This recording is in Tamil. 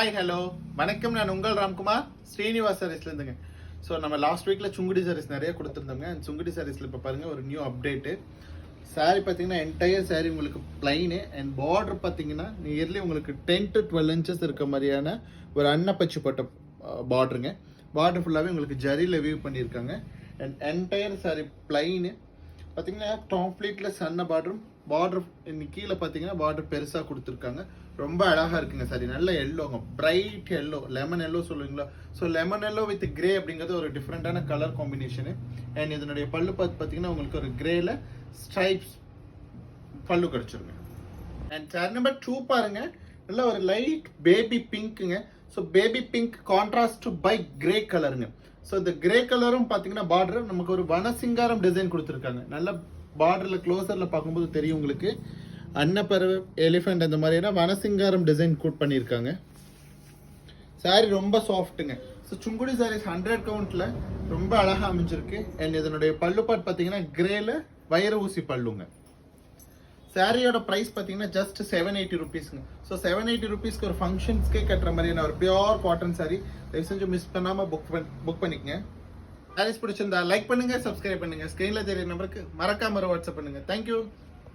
ஹாய் ஹலோ வணக்கம். நான் உங்கள் ராம்குமார் ஸ்ரீனிவாஸ் சாரீஸ்லேருந்துங்க. ஸோ நம்ம லாஸ்ட் வீக்கில் சுங்குடி சாரீஸ் நிறைய கொடுத்துருந்தோங்க. அந்த சுங்குடி சாரீஸில் இப்போ பாருங்கள் ஒரு நியூ அப்டேட்டு. சாரீ பார்த்தீங்கன்னா என்டையர் சாரீ உங்களுக்கு பிளைனு அண்ட் பார்டர் பார்த்தீங்கன்னா நியர்லி உங்களுக்கு 10 to 12 இன்ச்சஸ் இருக்க மாதிரியான ஒரு அன்னப்பச்சு போட்ட பார்டருங்க. பார்டர் ஃபுல்லாகவே உங்களுக்கு ஜரியில் வியூ பண்ணியிருக்காங்க. அண்ட் என்டையர் சாரீ பிளைனு பார்த்தீங்கன்னா கம்ப்ளீட்டில் சன்ன பார்டர் இன்னைக்கு கீழே பார்த்தீங்கன்னா பார்டர் பெருசாக கொடுத்துருக்காங்க. ரொம்ப அழகாக இருக்குங்க சாரி. நல்ல எல்லோங்க, பிரைட் எல்லோ, லெமன் எல்லோ சொல்லுவீங்களா. So lemon yellow with grey அப்படிங்கிறது ஒரு டிஃப்ரெண்டான கலர் காம்பினேஷனு. அண்ட் இதனுடைய பல்லு பார்த்தீங்கன்னா உங்களுக்கு ஒரு கிரேல ஸ்ட்ரைப்ஸ் பல்லு கிடச்சிருங்க. அண்ட் சாரி நம்பர் 2 பாருங்க, நல்ல ஒரு லைட் பேபி பிங்க்குங்க. So baby pink contrast to by grey கலருங்க. ஸோ இந்த கிரே கலரும் பார்த்தீங்கன்னா பார்டர் நமக்கு ஒரு வனசிங்காரம் டிசைன் கொடுத்துருக்காங்க. நல்ல பார்டரில் க்ளோசரில் பார்க்கும்போது தெரியும் உங்களுக்கு அன்னப்பறவை, எலிஃபெண்ட் அந்த மாதிரியான வனசிங்காரம் டிசைன் கூட் பண்ணியிருக்காங்க. சாரி ரொம்ப சாஃப்ட்டுங்க. ஸோ சுங்குடி சாரீஸ் 100 கவுண்ட்டில் ரொம்ப அழகாக அமைஞ்சிருக்கு. அண்ட் இதனுடைய பல்லு பாட் பார்த்தீங்கன்னா கிரேல வைர ஊசி பல்லுங்க. சாரியோட ப்ரைஸ் பார்த்தீங்கன்னா ஜஸ்ட் 780 ருபீஸ்ங்க. ஸோ 780 ருபீஸ்க்கு ஒரு ஃபங்க்ஷன்ஸ்க்கே கட்டுற மாதிரியான ஒரு பியோர் காட்டன் சாரி. தயவு செஞ்சு மிஸ் பண்ணாமல் புக் பண்ணிக்கங்க. சாரீஸ் பிடிச்சிருந்தா லைக் பண்ணுங்க, சப்ஸ்கிரைப் பண்ணுங்க. ஸ்க்ரீனில் தெரிய நம்பருக்கு மறக்காம வாட்ஸ்அப் பண்ணுங்க. தேங்க்யூ.